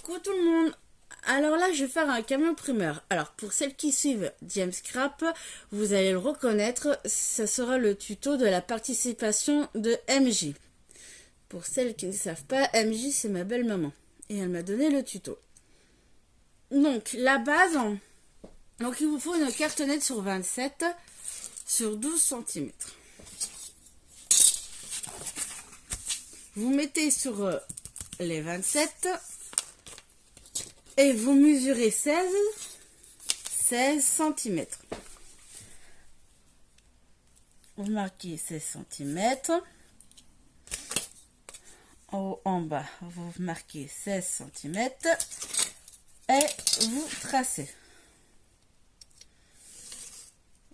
Coucou tout le monde. Alors là, je vais faire un camion primeur. Alors pour celles qui suivent James Scrap, vous allez le reconnaître, ce sera le tuto de la participation de MJ. Pour celles qui ne savent pas, MJ c'est ma belle maman et elle m'a donné le tuto. Donc la base, donc il vous faut une cartonnette sur 27 sur 12 cm. Vous mettez sur les 27 et vous mesurez 16 cm. Vous marquez 16 cm. En haut, en bas, vous marquez 16 cm et vous tracez.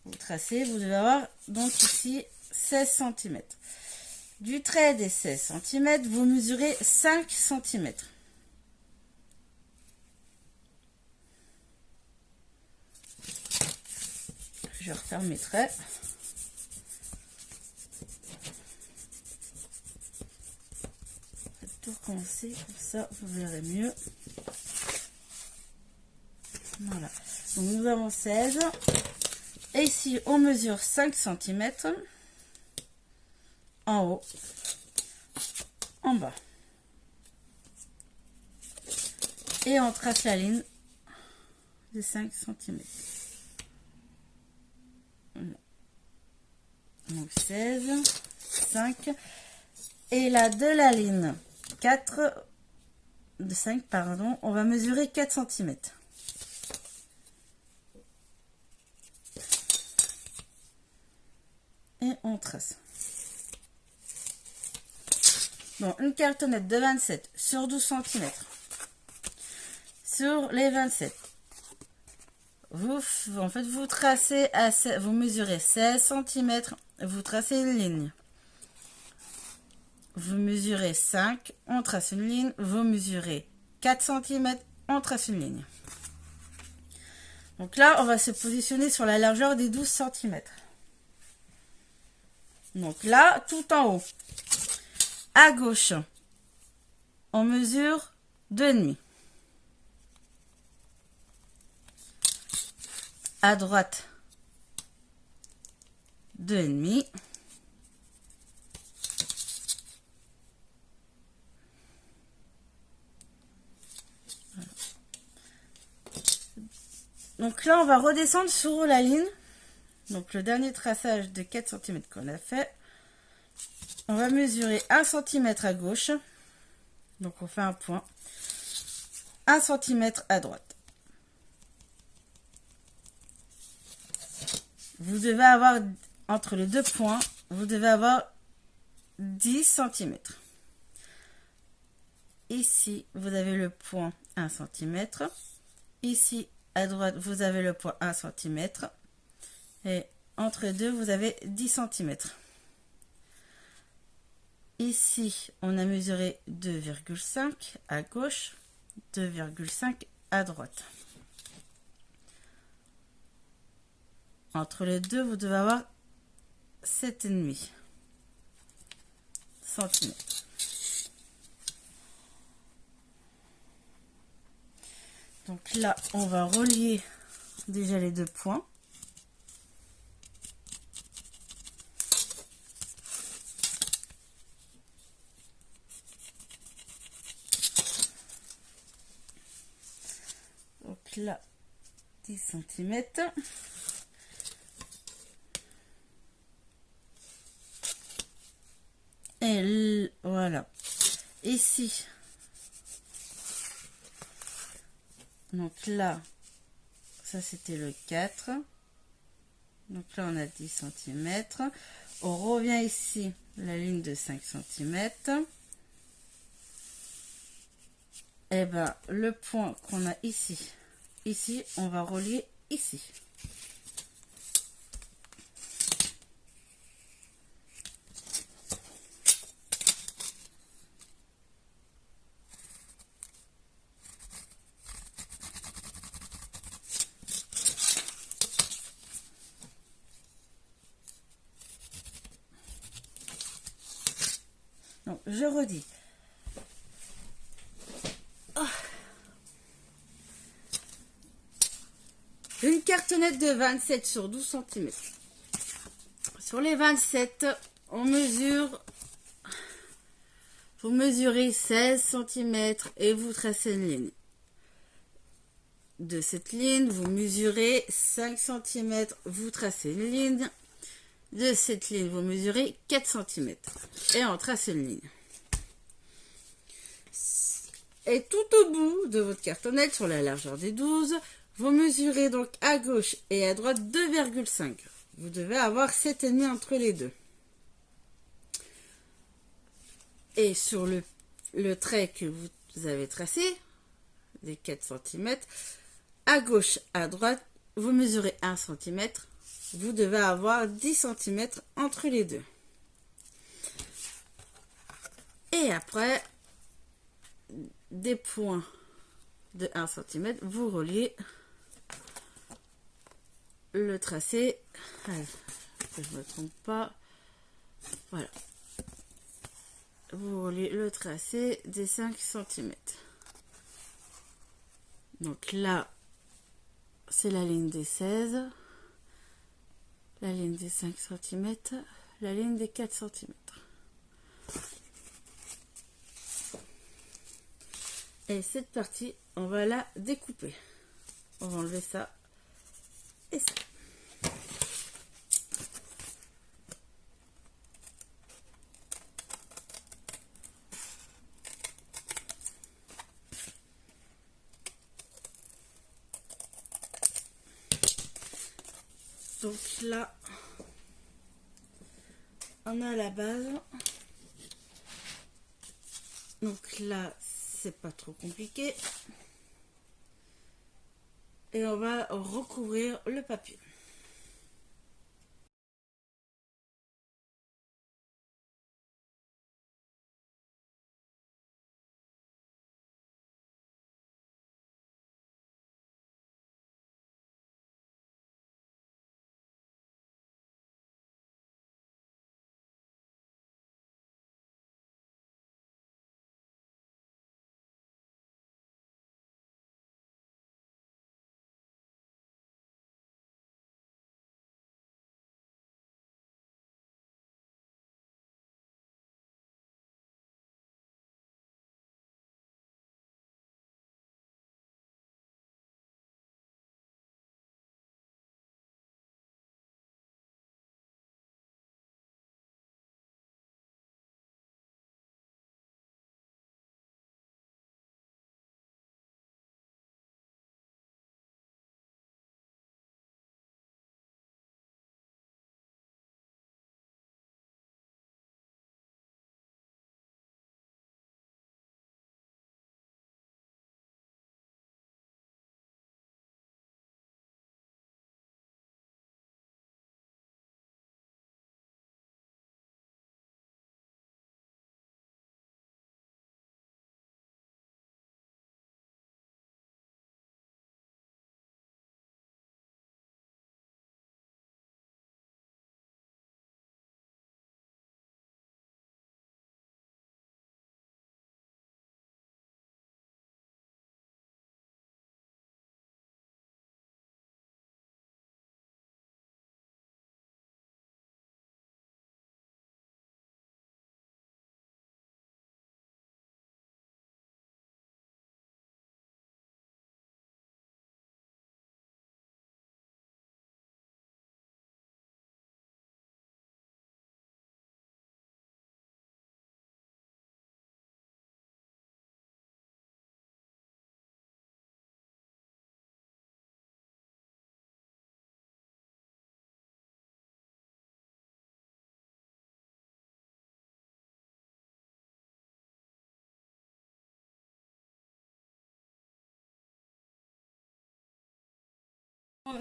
Vous tracez, vous devez avoir donc ici 16 cm. Du trait des 16 cm, vous mesurez 5 cm. Je referme mes traits. Je vais tout recommencer, comme ça vous verrez mieux. Voilà. Donc nous avons 16. Et ici, on mesure 5 cm. En haut, en bas. Et on trace la ligne de 5 cm. Donc 16, 5. Et là, de la ligne 4, de 5, pardon, on va mesurer 4 cm. Et on trace. Bon, une cartonnette de 27 sur 12 cm. Sur les 27, vous tracez, vous mesurez 16 cm, vous tracez une ligne. Vous mesurez 5, on trace une ligne. Vous mesurez 4 cm, on trace une ligne. Donc là, on va se positionner sur la largeur des 12 cm. Donc là, tout en haut. À gauche, on mesure 2,5. À droite, 2,5. Donc là, on va redescendre sur la ligne. Donc le dernier traçage de 4 cm qu'on a fait. On va mesurer 1 cm à gauche. Donc on fait un point. 1 cm à droite. Vous devez avoir, entre les deux points, vous devez avoir 10 cm. Ici, vous avez le point 1 cm. Ici, à droite, vous avez le point 1 cm. Et entre les deux, vous avez 10 cm. Ici, on a mesuré 2,5 à gauche, 2,5 à droite. Entre les deux, vous devez avoir 7,5 cm. Donc là, on va relier déjà les deux points. Donc là, 10 cm. Et voilà. Ici. Donc là, ça c'était le 4. Donc là, on a 10 cm. On revient ici, la ligne de 5 cm. Et ben, le point qu'on a ici, on va relier ici. Donc, je redis. Une cartonnette de 27 sur 12 cm. Sur les 27, on mesure, vous mesurez 16 cm et vous tracez une ligne. De cette ligne, vous mesurez 5 cm, vous tracez une ligne. De cette ligne, vous mesurez 4 cm et on trace une ligne. Et tout au bout de votre cartonnette, sur la largeur des 12, vous mesurez donc à gauche et à droite 2,5. Vous devez avoir 7,5 entre les deux. Et sur le trait que vous avez tracé, les 4 cm, à gauche, à droite, vous mesurez 1 cm. Vous devez avoir 10 cm entre les deux. Et après, des points de 1 cm, vous reliez le tracé. Alors, que je ne me trompe pas. Voilà. Vous reliez le tracé des 5 cm. Donc là, c'est la ligne des 16, la ligne des 5 cm, la ligne des 4 cm. Et cette partie, on va la découper. On va enlever ça et ça. Donc là, on a la base. Donc là, c'est pas trop compliqué. Et on va recouvrir le papier.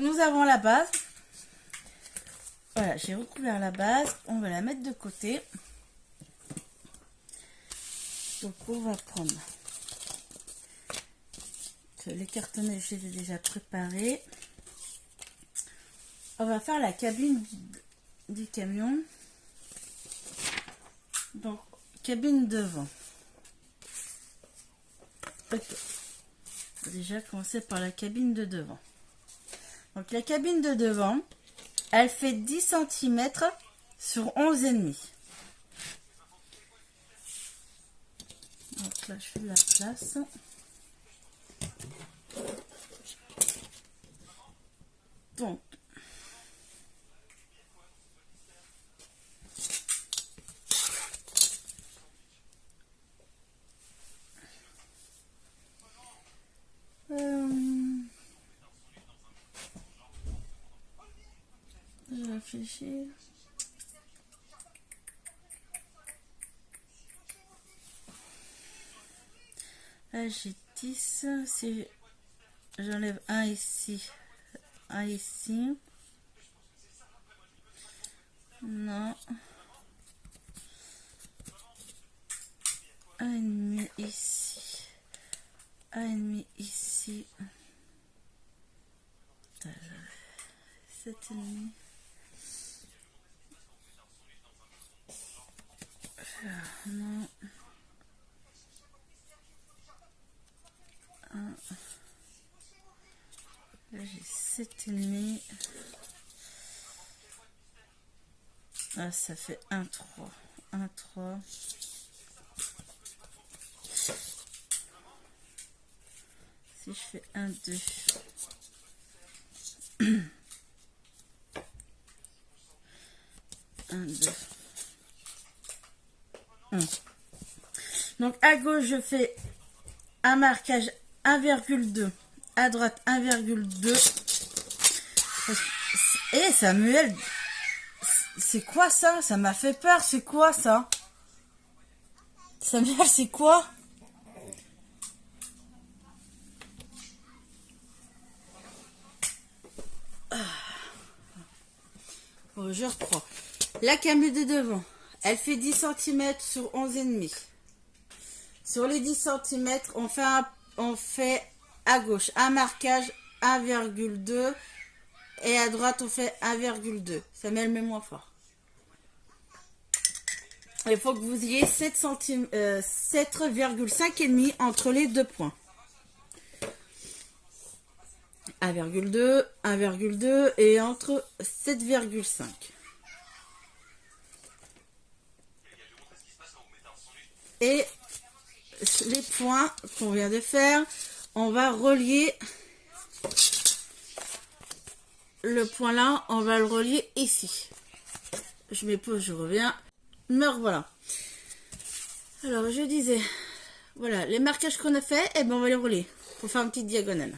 Nous avons la base. Voilà, j'ai recouvert la base. On va la mettre de côté. Donc on va prendre les cartonnets, je les ai déjà préparés. On va faire la cabine du camion. Donc cabine devant. Ok. On va déjà commencer par la cabine de devant. Donc la cabine de devant, elle fait 10 cm sur 11,5. Donc là, je fais la place. Donc, je réfléchis. Là, j'ai 10. Si j'enlève un ici, un ici. Non. Un et demi ici. Un et demi ici. 7 et demi. Non. Un. Là, j'ai 7 et demi. Ah, ça fait 1, 3. 1, 3. Si je fais 1, 2. 1, 2. Donc à gauche, je fais un marquage 1,2. À droite, 1,2. Et Samuel, c'est quoi ça? Ça m'a fait peur. C'est quoi ça? Samuel, c'est quoi? Bon, je reprends. La cabine de devant, elle fait 10 cm sur 11,5. Sur les 10 cm, on fait à gauche un marquage 1,2 et à droite, on fait 1,2. Ça met le même moins fort. Il faut que vous ayez 7,5 et demi entre les deux points. 1,2, 1,2 et entre 7,5. Et les points qu'on vient de faire, on va relier le point là, on va le relier ici. Je mets pause, je reviens. Me revoilà. Alors je disais, voilà, les marquages qu'on a fait, et ben on va les relier pour faire une petite diagonale.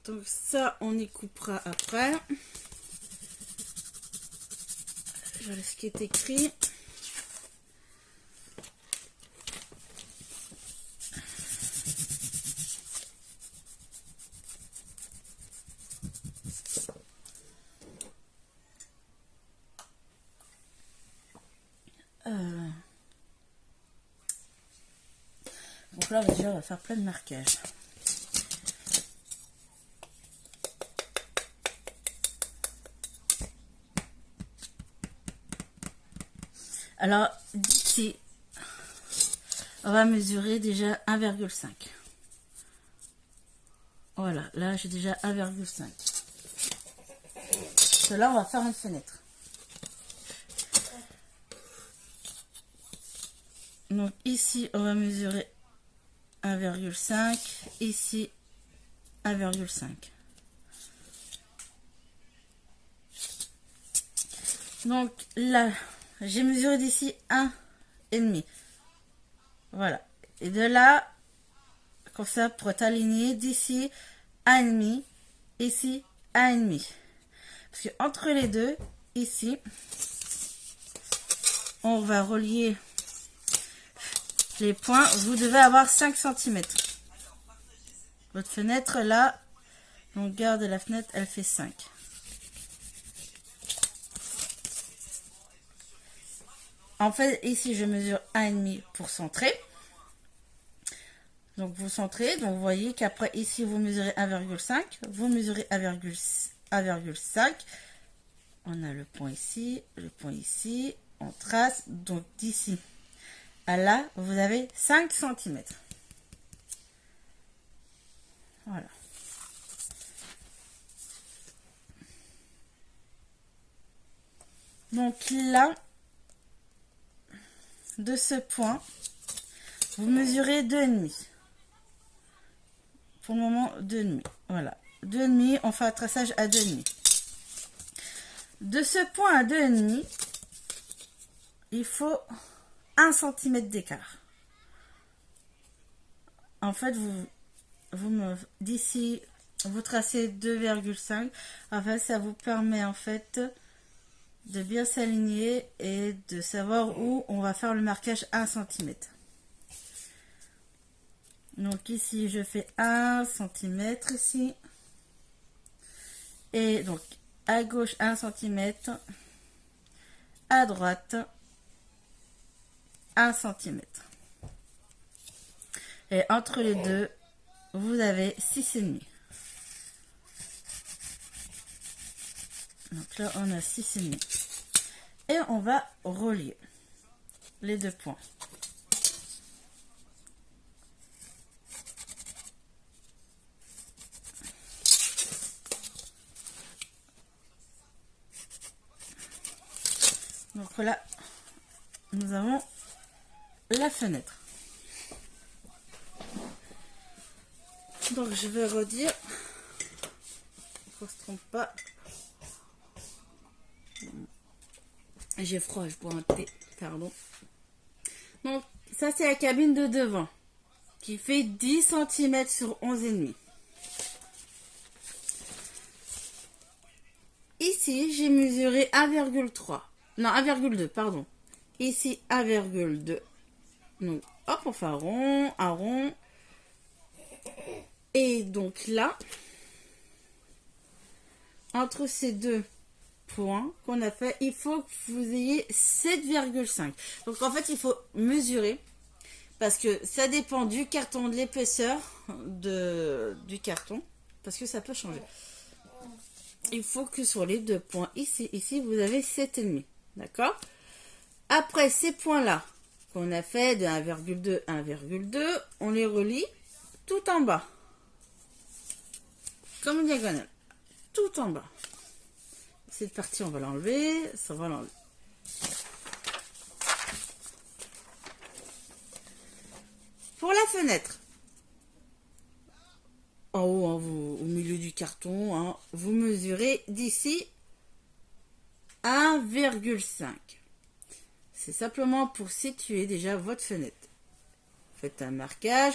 Donc ça, on y coupera après. Voilà ce qui est écrit. Donc là, déjà, on va faire plein de marquages. Alors, d'ici, on va mesurer déjà 1,5. Voilà, là, j'ai déjà 1,5. Là, on va faire une fenêtre. Donc, ici, on va mesurer 1,5. Ici, 1,5. Donc, là, j'ai mesuré d'ici 1,5. Voilà. Et de là, comme ça, pour être aligné, d'ici 1,5. Ici, 1,5. Parce que entre les deux, ici, on va relier les points. Vous devez avoir 5 cm. Votre fenêtre là, longueur de la fenêtre, elle fait 5. En fait, ici, je mesure 1,5 pour centrer. Donc, vous centrez. Donc, vous voyez qu'après, ici, vous mesurez 1,5. Vous mesurez 1,5. On a le point ici, le point ici. On trace. Donc, d'ici à là, vous avez 5 cm. Voilà. Donc, là, de ce point, vous mesurez 2,5. Pour le moment, 2,5. Voilà. 2,5, on fait un traçage à 2,5. De ce point à 2,5, il faut 1 cm d'écart. En fait, d'ici, vous tracez 2,5. En fait, ça vous permet en fait de bien s'aligner et de savoir où on va faire le marquage 1 cm. Donc ici, je fais 1 cm ici. Et donc, à gauche, 1 cm. À droite, 1 cm. Et entre les deux, vous avez 6,5. Donc là, on a 6,5. Et on va relier les deux points. Donc là, nous avons la fenêtre. Donc je vais redire, qu'on ne se trompe pas. J'ai froid, je bois un thé, pardon. Donc ça c'est la cabine de devant, qui fait 10 cm sur 11,5. Ici, j'ai mesuré 1,3. Non, 1,2, pardon. Ici, 1,2. Donc, hop, on fait un rond, un rond. Et donc là, entre ces deux points qu'on a fait, il faut que vous ayez 7,5. Donc, en fait, il faut mesurer. Parce que ça dépend du carton, de l'épaisseur du carton. Parce que ça peut changer. Il faut que sur les deux points, ici, vous avez 7,5. D'accord? Après ces points-là, qu'on a fait de 1,2, 1,2, on les relie tout en bas. Comme une diagonale. Tout en bas. Cette partie, on va l'enlever. Ça, on va l'enlever. Pour la fenêtre, en haut, au milieu du carton, hein, vous mesurez d'ici 1,5. C'est simplement pour situer déjà votre fenêtre. Faites un marquage.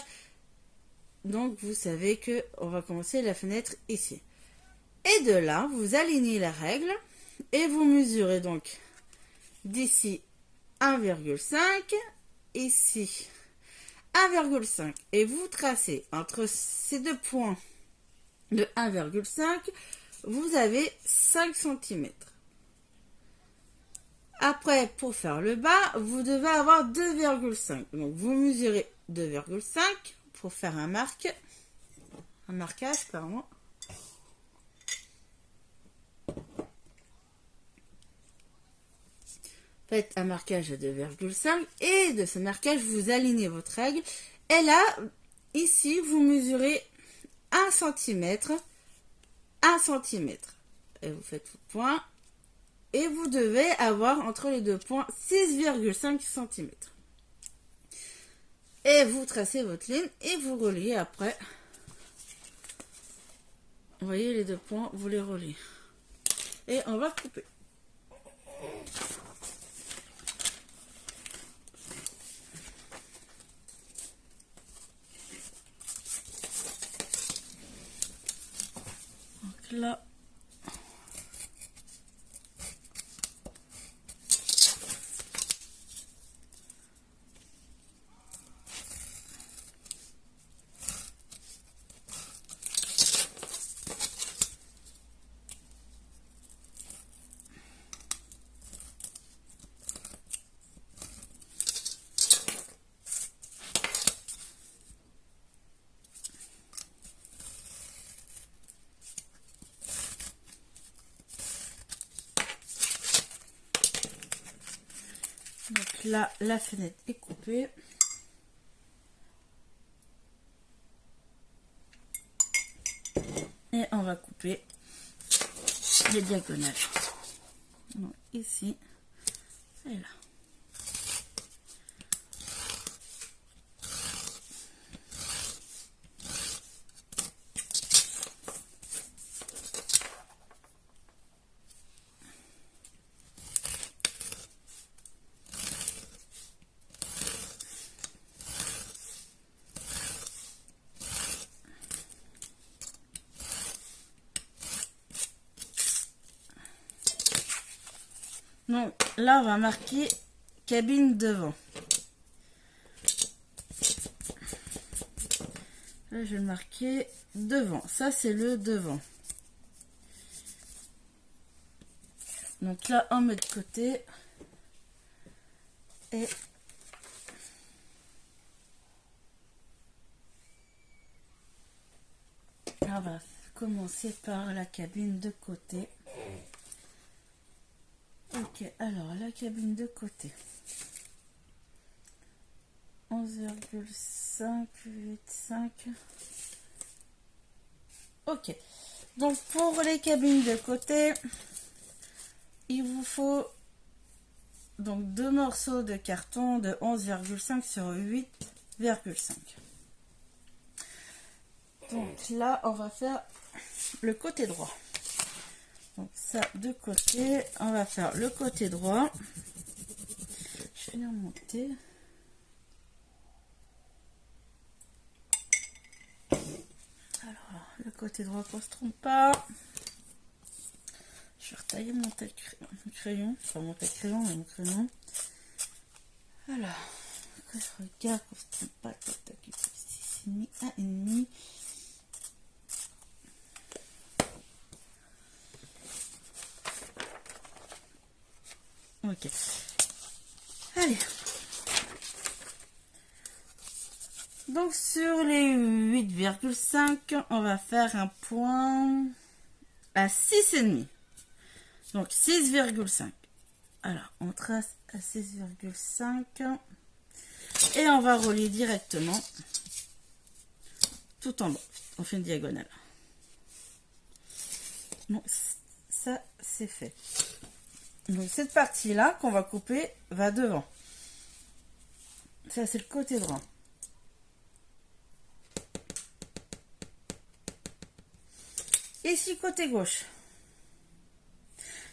Donc, vous savez que on va commencer la fenêtre ici. Et de là, vous alignez la règle et vous mesurez donc d'ici 1,5, ici 1,5. Et vous tracez entre ces deux points de 1,5, vous avez 5 cm. Après, pour faire le bas, vous devez avoir 2,5. Donc, vous mesurez 2,5 pour faire un marquage, pardon. Faites un marquage à 2,5 et de ce marquage, vous alignez votre règle. Et là, ici, vous mesurez 1 cm, 1 cm. Et vous faites votre point. Et vous devez avoir entre les deux points 6,5 cm. Et vous tracez votre ligne et vous reliez après. Vous voyez les deux points, vous les reliez. Et on va couper. Donc là, là, la fenêtre est coupée. Et on va couper les diagonales. Donc, ici et là. Donc là, on va marquer cabine devant. Là, je vais le marquer devant. Ça, c'est le devant. Donc là, on met de côté. Et on va commencer par la cabine de côté. Ok, alors la cabine de côté. 11,585. Ok. Donc pour les cabines de côté, il vous faut donc 2 morceaux de carton de 11,5 sur 8,5. Donc là, on va faire le côté droit. Donc ça de côté, on va faire le côté droit. Je vais venir monter. Alors, le côté droit qu'on se trompe pas. Je vais retailler mon crayon. Enfin mon crayon et mon crayon. Alors, que je regarde qu'on se trompe pas. Tac, tac, 6,5, 1,5. Ok. Allez. Donc sur les 8,5, on va faire un point à 6,5. Donc 6,5. Alors on trace à 6,5 et on va relier directement tout en bas. On fait une diagonale. Donc ça c'est fait. Donc cette partie là qu'on va couper va devant. Ça c'est le côté droit. Ici côté gauche.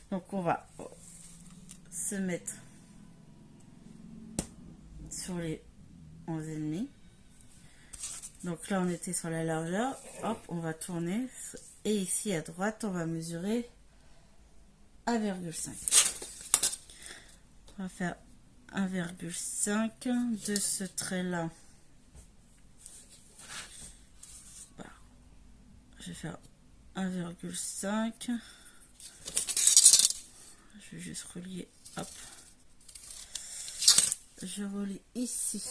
Donc on va se mettre sur les 11,5. Donc là on était sur la largeur. Hop, on va tourner. Et ici à droite on va mesurer 1,5. On va faire 1,5 de ce trait là. Je vais faire 1,5. Je vais juste relier. Hop. Je relie ici.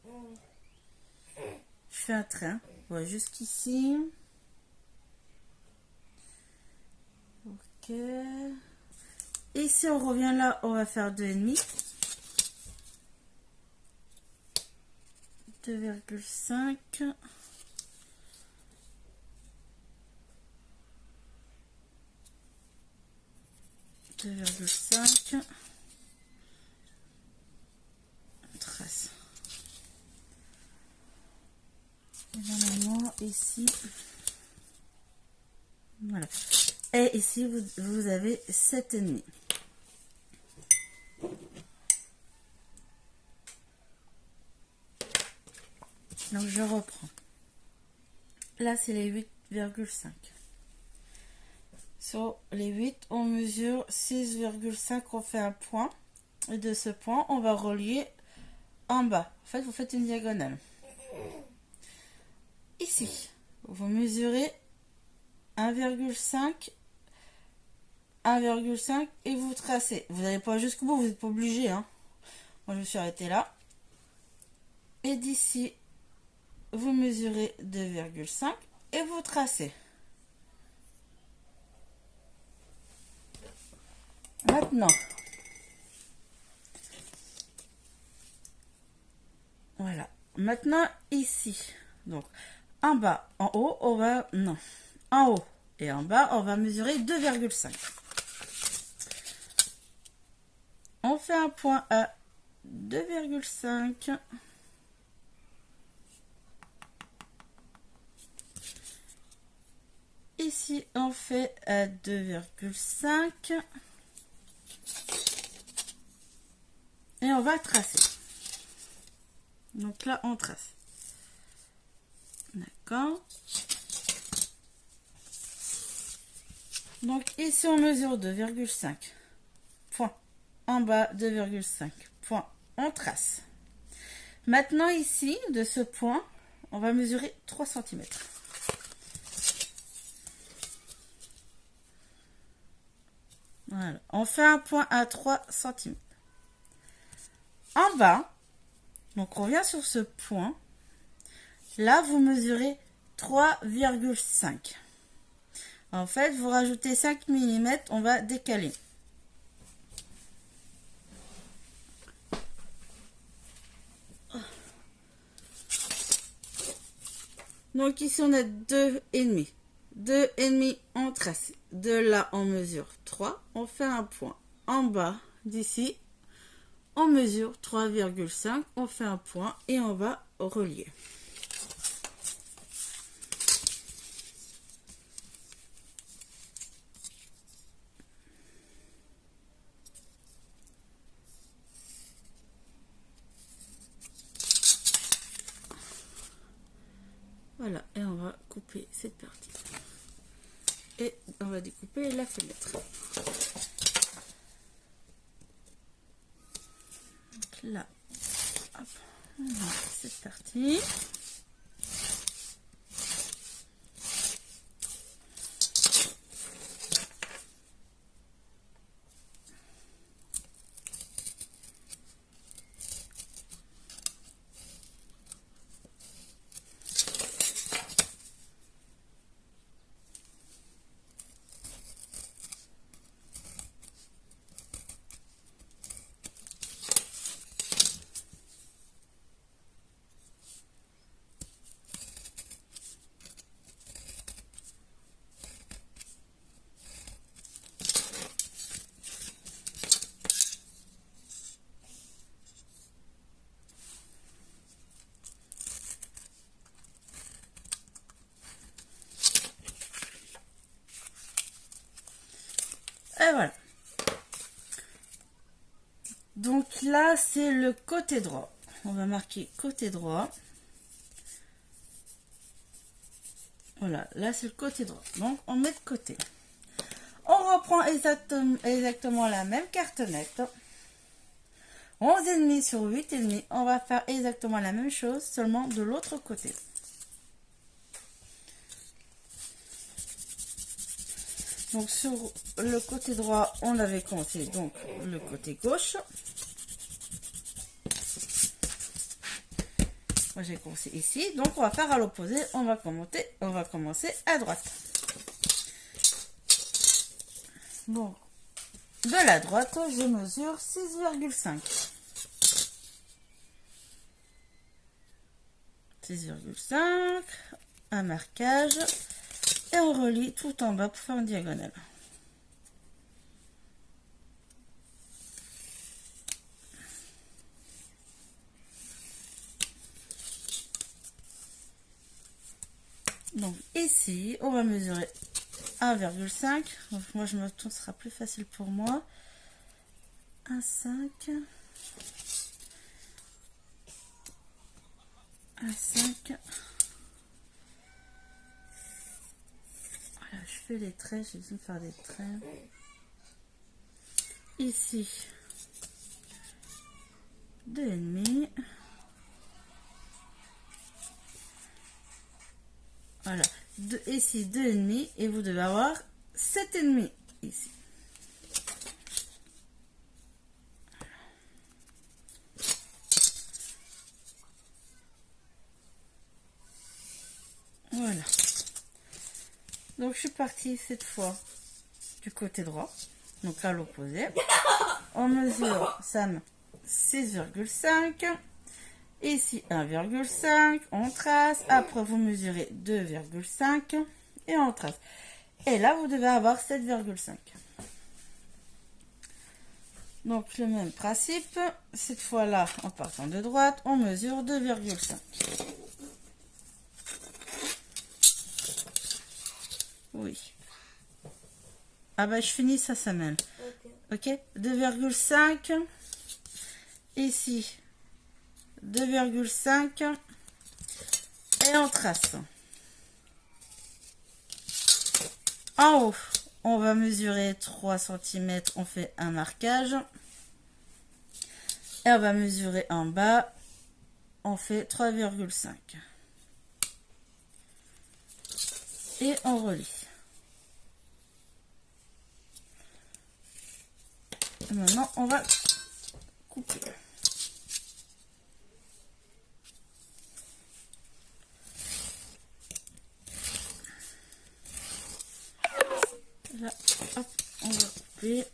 Je fais un trait. Voilà, jusqu'ici. Ok. Et si on revient là, on va faire 2,5. 2,5. 2,5. Trace. Et normalement ici, voilà. Et ici vous avez 7,5. Donc je reprends. Là c'est les 8,5. Sur les 8, on mesure 6,5, on fait un point. Et de ce point, on va relier en bas. En fait, vous faites une diagonale. Ici, vous mesurez 1,5, 1,5 et vous tracez. Vous n'allez pas jusqu'au bout, vous n'êtes pas obligé. Hein. Moi, je me suis arrêtée là. Et d'ici, vous mesurez 2,5 et vous tracez. Maintenant, Voilà. Maintenant, ici. Donc, en bas, en haut, on va... Non. En haut et en bas, on va mesurer 2,5. On fait un point à 2,5. Ici, on fait à 2,5. Et on va tracer. Donc là, on trace. D'accord. Donc ici, on mesure 2,5. Point. En bas, 2,5. Point. On trace. Maintenant, ici, de ce point, on va mesurer 3 cm. Voilà. On fait un point à 3 cm. En bas, donc on revient sur ce point. Là, vous mesurez 3,5. En fait, vous rajoutez 5 mm, on va décaler. Donc ici, on a 2,5. 2,5, on trace. De là, on mesure 3. On fait un point en bas d'ici. On mesure 3,5. On fait un point et on va relier. Voilà, et on va couper cette partie. Et on va découper la fenêtre. Donc là, hop, on a cette partie. Et voilà. Donc là, c'est le côté droit. On va marquer côté droit. Voilà, là c'est le côté droit. Donc on met de côté. On reprend exactement la même cartonnette. 11,5 sur 8,5. On va faire exactement la même chose, seulement de l'autre côté. Donc sur le côté droit, on avait compté donc le côté gauche. Moi j'ai commencé ici, donc on va faire à l'opposé. On va commencer à droite. Bon, de la droite, je mesure 6,5. 6,5, un marquage. Et on relie tout en bas pour faire une diagonale. Donc ici, on va mesurer 1,5. Moi je me tourne, ce sera plus facile pour moi. 1,5. 1,5. Voilà, je fais les traits, j'ai besoin de faire des traits. Ici, 2,5. Voilà, ici 2,5 et vous devez avoir 7,5 ici. Voilà. Donc je suis partie cette fois du côté droit, donc à l'opposé. On mesure Sam 6,5 Ici 1,5, on trace. Après vous mesurez 2,5 et on trace. Et là vous devez avoir 7,5. Donc le même principe, cette fois-là en partant de droite, on mesure 2,5. Oui. Ah bah je finis ça semaine. Ok, 2,5. Ici 2,5 et on trace. En haut, on va mesurer 3 cm, on fait un marquage. Et on va mesurer en bas, on fait 3,5. Et on relie. Et maintenant, on va couper. Là, hop, on va couper.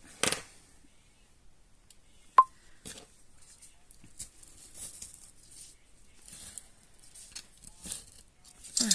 Voilà.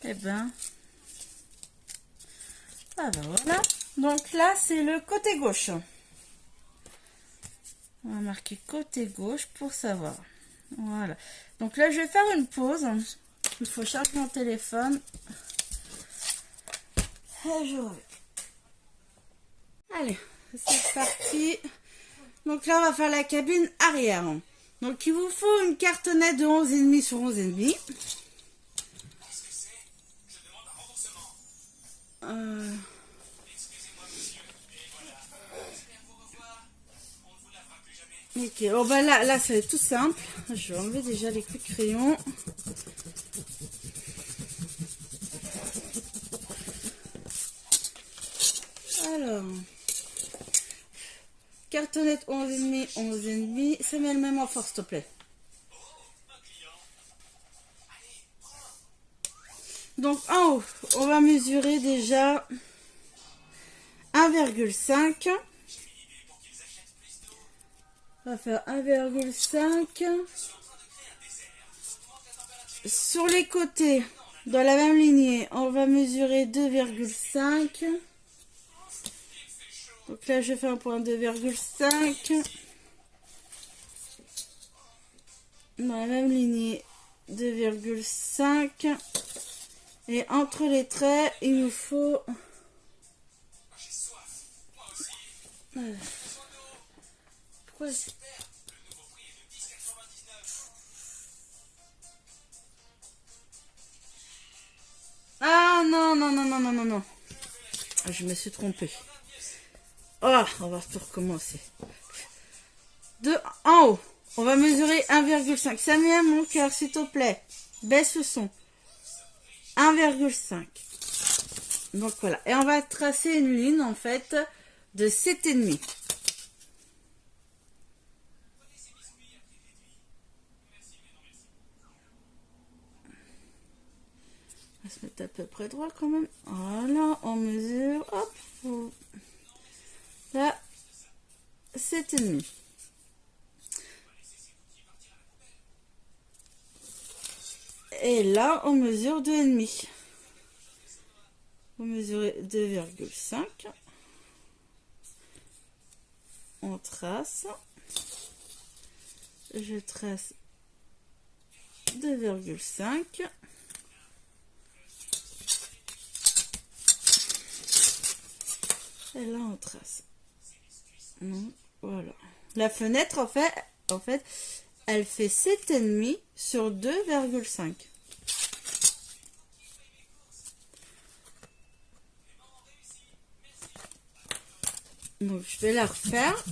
Et ben, ah ben voilà. Donc là, c'est le côté gauche. On va marquer côté gauche pour savoir. Voilà. Donc là, je vais faire une pause. Il faut charger mon téléphone. Et je reviens. Allez, c'est parti. Donc là, on va faire la cabine arrière. Donc il vous faut une cartonnette de 11,5 sur 11,5. Ok, bon ben là ça va être tout simple. Je vais enlever déjà les coups de crayon. Alors, cartonnette 11,5, 11,5. Ça met le même en force, s'il te plaît. Donc en haut, on va mesurer déjà 1,5. On va faire 1,5. Sur les côtés, dans la même lignée, on va mesurer 2,5. Donc là, je fais un point 2,5. Dans la même lignée, 2,5. Et entre les traits, il nous faut... Pourquoi Ah non, non, non, non, non, non, non. Je me suis trompée. Oh, on va tout recommencer. En haut, on va mesurer 1,5. Samuel, mon cœur, s'il te plaît. Baisse le son. 1,5. Donc voilà. Et on va tracer une ligne, en fait, de 7,5. On va se mettre à peu près droit quand même. Voilà, on mesure. Hop. Là, 7,5. Et là, on mesure 2,5. Vous mesurez 2,5. On trace. Je trace 2,5. Et là on trace. Donc, voilà. La fenêtre en fait, elle fait 7,5 sur 2,5. Donc je vais la refaire.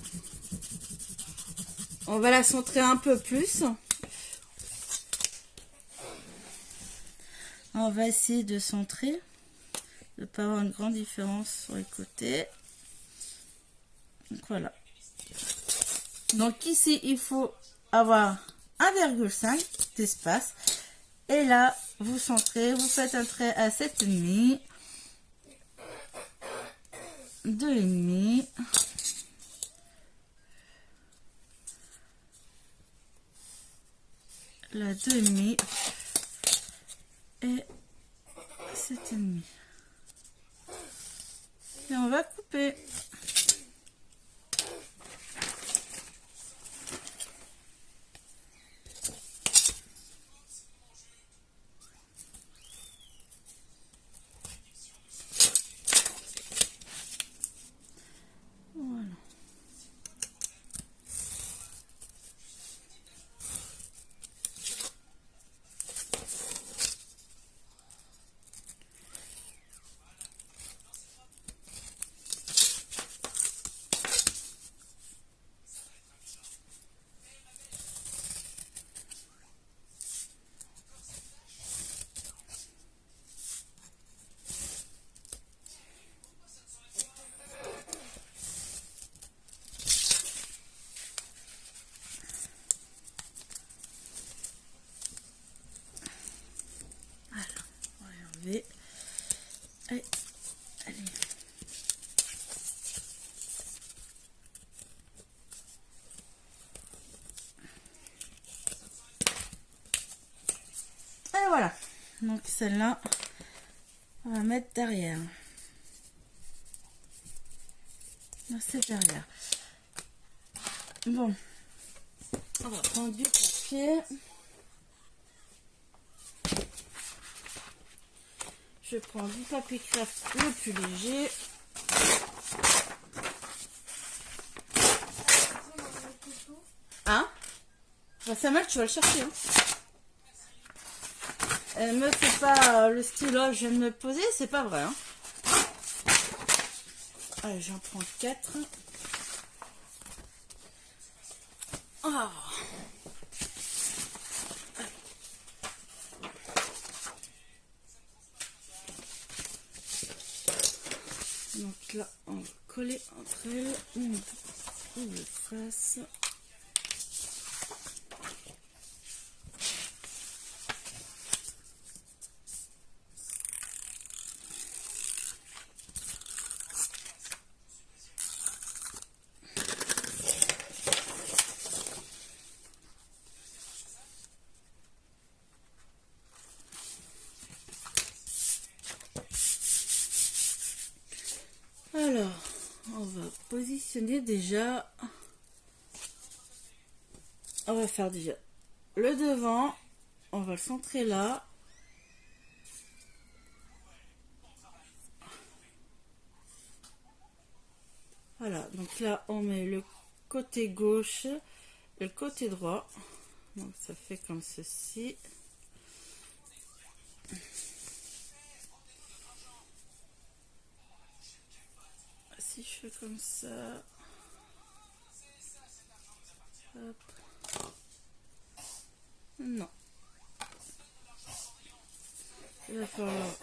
On va la centrer un peu plus. On va essayer de centrer, de ne pas avoir une grande différence sur les côtés. Donc voilà. Donc ici, il faut avoir 1,5 d'espace. Et là, vous centrez, vous faites un trait à 7,5, 2,5. La 2,5 et 7,5. Et on va couper. Voilà. Allez, allez. Et voilà. Donc celle-là, on va mettre derrière. Là, c'est derrière. Bon. On va prendre du papier. Je prends du papier craft le plus léger. Hein? Bah, Samuel, tu vas le chercher. Hein. Elle me fait pas le stylo, je viens de me poser, c'est pas vrai. Hein. Allez, j'en prends 4. Oh. Donc là, on va coller entre elles une double face. Alors, on va positionner déjà. On va faire déjà le devant. On va le centrer là. Voilà, donc là, on met le côté gauche et le côté droit. Donc, ça fait comme ceci. Si je fais comme ça. Hop. Non. Il va falloir.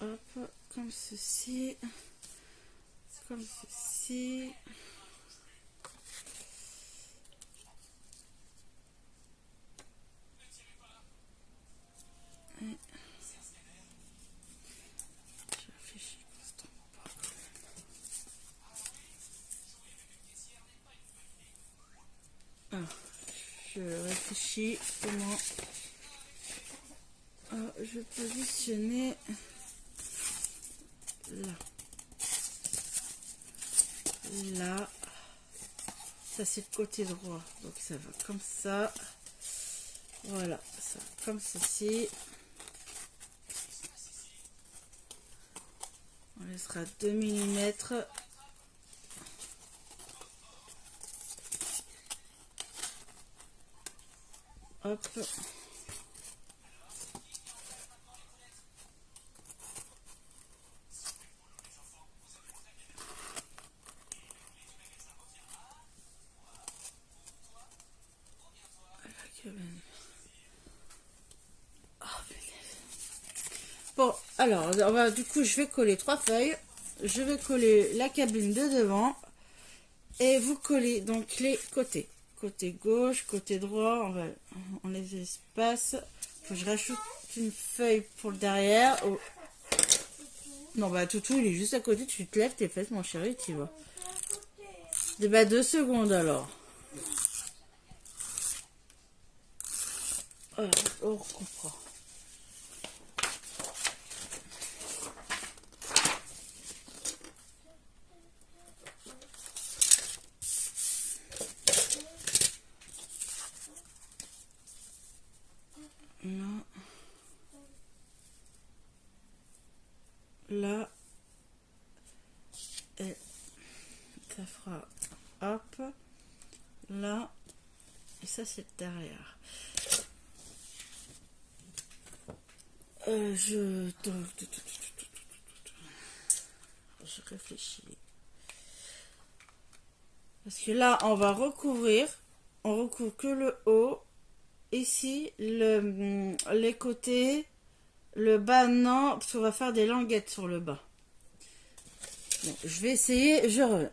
Hop, comme ceci. Comme ceci. Et je réfléchis qu'on se trompe pas. Ah, je réfléchis comment je vais positionner là. Là. Ça c'est le côté droit, donc ça va comme ça. Voilà, ça comme ceci. On laissera 2 mm. Hop. Bon, alors, du coup, je vais coller 3 feuilles. Je vais coller la cabine de devant. Et vous collez donc les côtés. Côté gauche, côté droit, on les espace. Faut que je rajoute une feuille pour le derrière. Oh. Non, bah, Toutou, il est juste à côté. Tu te lèves tes fesses, mon chéri, tu vois. Et bah, 2 secondes alors. On comprend. Là, et ça fera hop, là, et ça c'est derrière. Je réfléchis. Parce que là, on va recouvrir, on recouvre que le haut, ici, les côtés, le bas non, parce qu'on va faire des languettes sur le bas. Bon, je vais essayer, je reviens.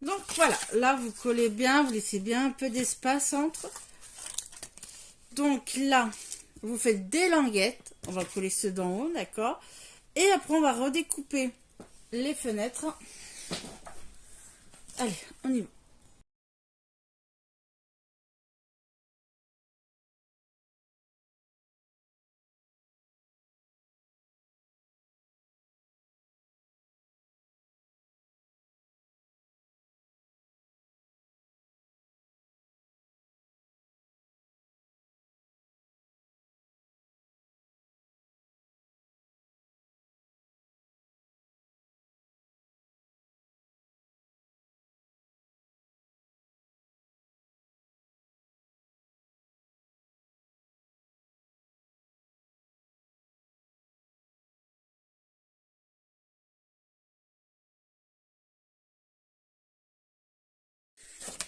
Donc voilà, là vous collez bien, vous laissez bien un peu d'espace entre. Donc là, vous faites des languettes, on va coller ceux d'en haut, d'accord. Et après on va redécouper les fenêtres. Allez, on y va.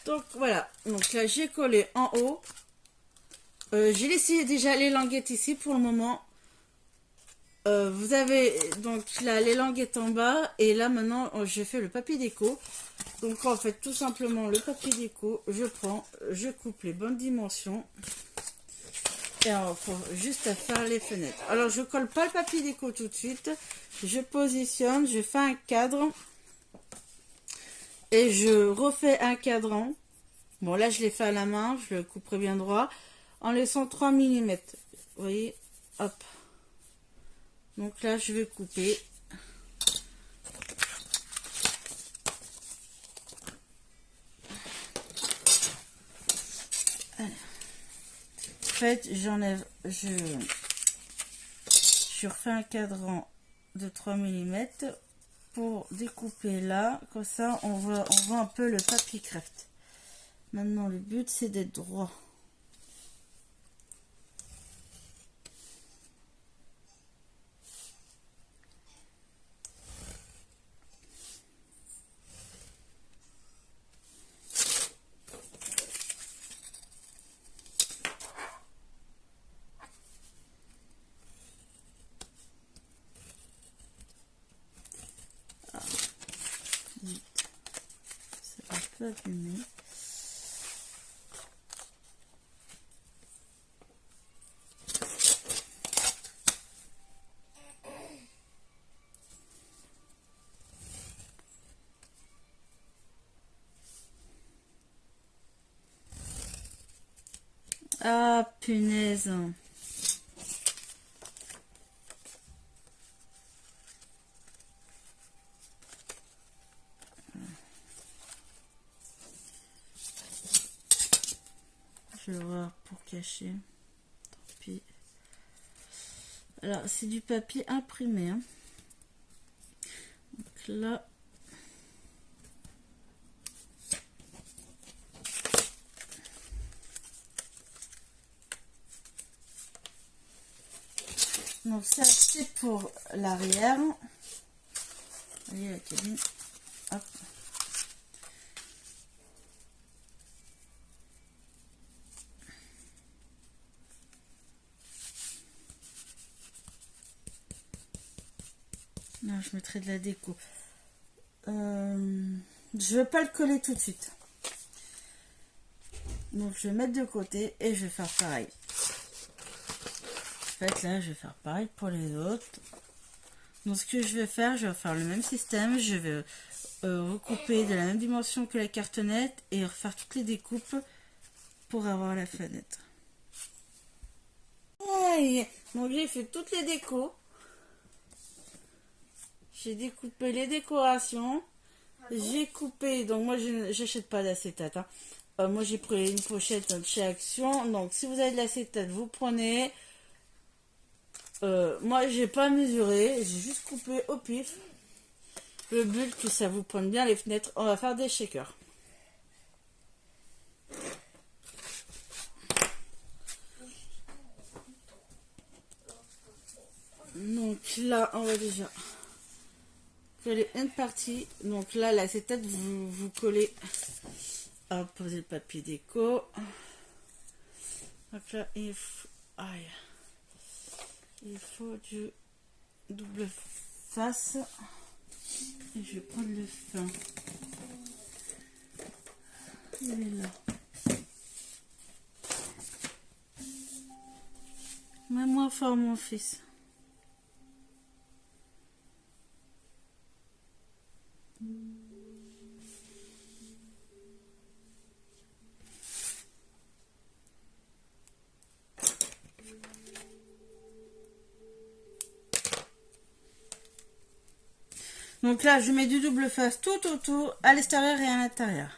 Donc voilà, donc là j'ai collé en haut. J'ai laissé déjà les languettes ici pour le moment. vous avez donc là les languettes en bas et là maintenant je fais le papier déco. Donc en fait tout simplement le papier déco, je prends, je coupe les bonnes dimensions et il faut juste à faire les fenêtres. Alors je colle pas le papier déco tout de suite, je positionne, je fais un cadre et je refais un cadran. Bon là je l'ai fait à la main, je le couperai bien droit en laissant 3 mm. Vous voyez, hop. Donc là je vais couper. Allez. En fait j'enlève, je refais un cadran de 3 mm pour découper là, comme ça on voit un peu le papier craft. Maintenant le but c'est d'être droit. Ça va un peu abîmer. Ah punaise. Je vais voir pour cacher. Tant pis. Alors c'est du papier imprimé. Hein. Donc là. Donc ça c'est pour l'arrière. Vous voyez la cabine. Hop. Là, je mettrai de la déco. Je veux pas le coller tout de suite. Donc je vais mettre de côté et je vais faire pareil. En fait là je vais faire pareil pour les autres. Donc ce que je vais faire le même système. Je vais recouper de la même dimension que la cartonnette et refaire toutes les découpes pour avoir la fenêtre. Aïe. Donc j'ai fait toutes les décos. J'ai découpé les décorations. J'ai coupé, donc moi je n'achète pas d'acétate. Hein. Moi j'ai pris une pochette de chez Action. Donc si vous avez de l'acétate, vous prenez. Moi j'ai pas mesuré, j'ai juste coupé au pif. Le but que ça vous prenne bien les fenêtres. On va faire des shakers. Donc là on va déjà coller une partie. Donc là l'acétate vous collez. À poser le papier déco. Donc là il faut. Aïe. Il faut du double face. Et je vais prendre le fin. Il est là. Mets-moi fort mon fils. Donc là, je mets du double face tout autour, à l'extérieur et à l'intérieur.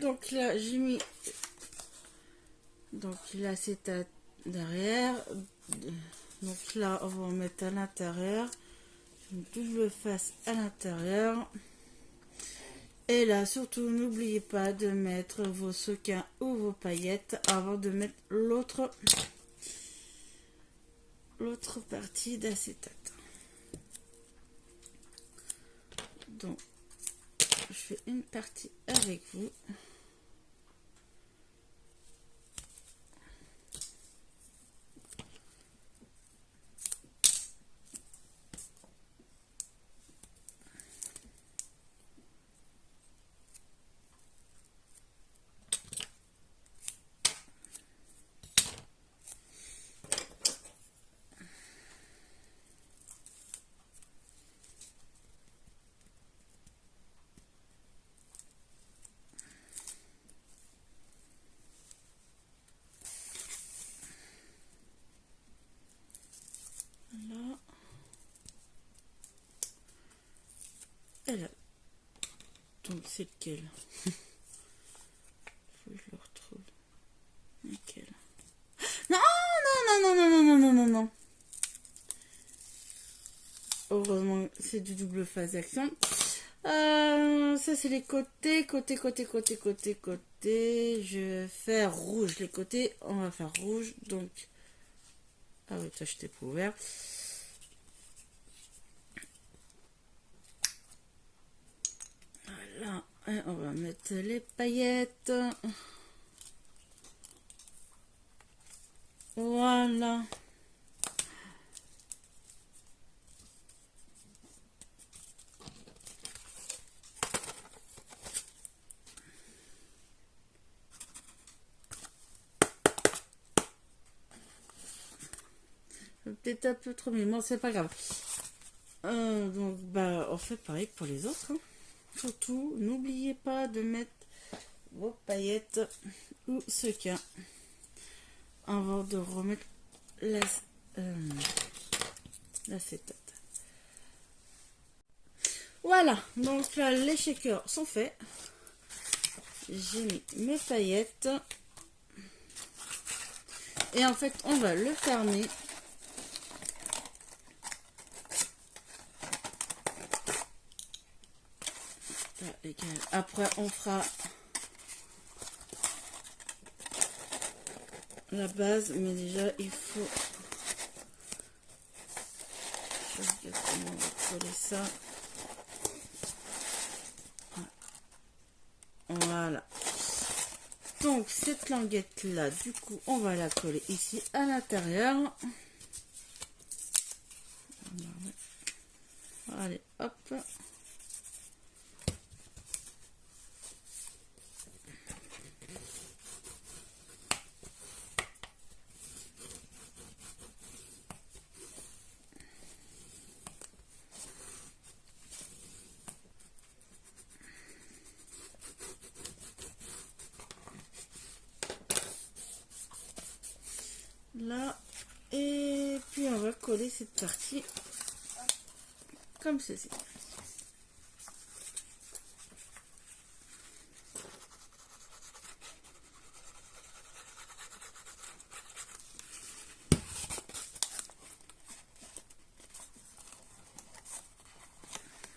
Donc là, j'ai mis donc l'acétate derrière. Donc là, on va en mettre à l'intérieur. Une double face à l'intérieur. Et là, surtout, n'oubliez pas de mettre vos sequins ou vos paillettes avant de mettre l'autre partie d'acétate. Donc, je fais une partie avec vous. Là. Et là. Donc c'est lequel? Faut que je le retrouve. Lequel? Non, non, non, non, non, non, non, non, non. Heureusement, c'est du double phase d'action. Ça, c'est les côtés, côté. Je vais faire rouge. Les côtés, on va faire rouge. Donc, ah oui, toi, je t'ai pas ouvert. Voilà. Et on va mettre les paillettes. Voilà. Peut-être un peu trop, mais bon, c'est pas grave. Donc, bah, on fait pareil pour les autres. Hein. Surtout, n'oubliez pas de mettre vos paillettes ou sequins avant de remettre l'acétate. Voilà, donc là, les shakers sont faits. J'ai mis mes paillettes. Et en fait, on va le fermer. Après, on fera la base, mais déjà, il faut... Je regarde comment on va coller ça. Voilà. Donc, cette languette-là, du coup, on va la coller ici à l'intérieur. Allez, hop. Là, et puis on va coller cette partie comme ceci.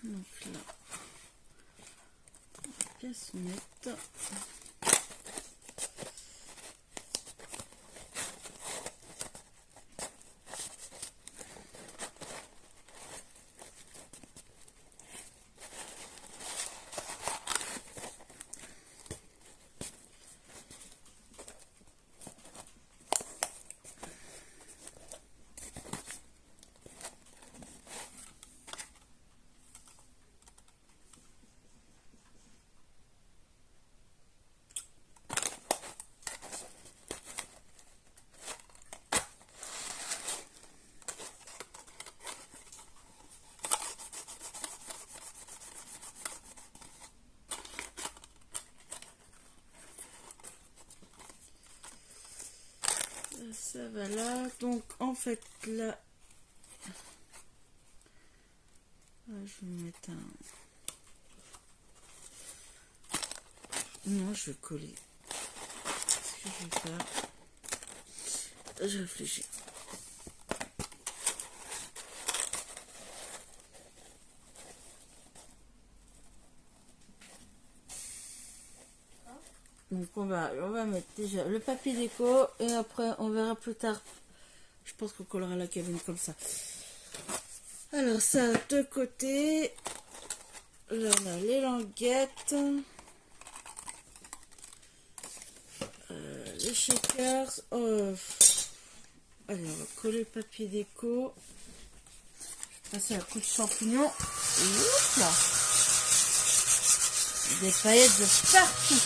Donc là, on va bien se mettre. Ça va là, donc en fait là, je vais mettre un... Non, je vais coller. Ce que je vais faire, je réfléchis. on va mettre déjà le papier déco et après on verra plus tard. Je pense qu'on collera la cabine comme ça. Alors ça de côté. Là on a les languettes. Les shakers. Allez, on va coller le papier déco. Je vais passer un coup de champignon. Et là. Des paillettes de partout.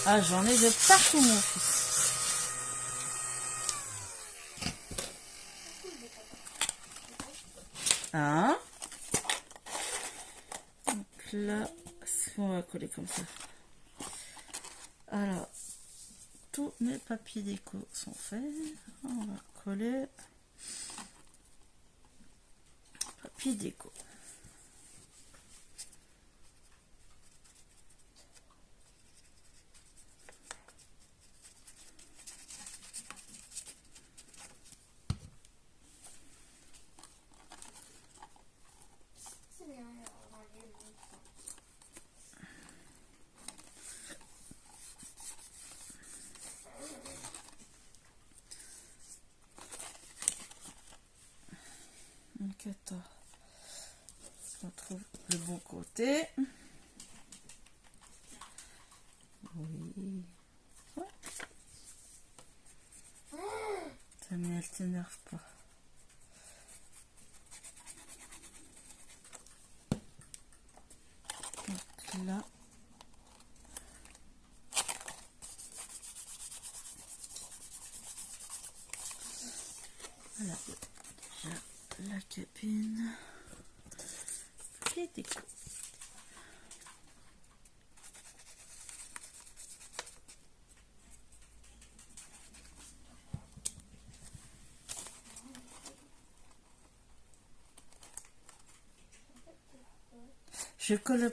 Ah, j'en ai de partout, mon fils. Hein? Donc là, on va coller comme ça. Alors, tous mes papiers déco sont faits. On va coller papier déco. Donc attends, on trouve le bon côté. Oui. Ouais. Ça mais elle t'énerve pas. Donc là. Voilà. Déjà la cabine. Et déco. Je colle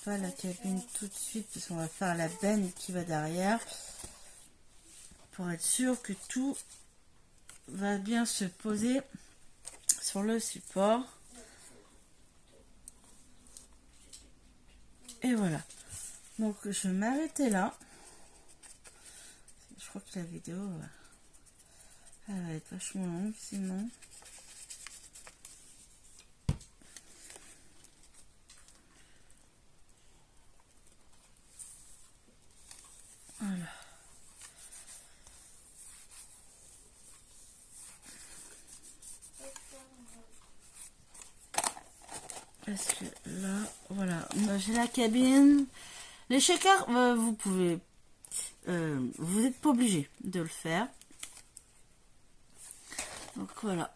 pas la cabine tout de suite parce qu'on va faire la benne qui va derrière pour être sûr que tout va bien se poser sur le support. Et voilà. Donc je vais m'arrêter là. Je crois que la vidéo elle va être vachement longue sinon. Voilà. Parce que là, voilà, j'ai la cabine. Les shakers, vous pouvez, vous n'êtes pas obligé de le faire. Donc voilà.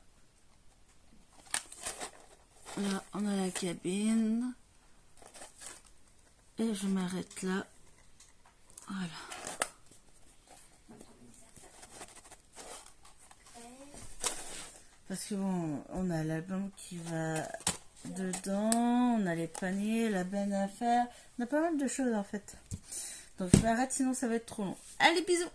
Là, on a la cabine. Et je m'arrête là. Voilà. Parce que bon, on a l'album qui va dedans, on a les paniers, la benne à faire. On a pas mal de choses en fait. Donc je m'arrête sinon ça va être trop long. Allez, bisous!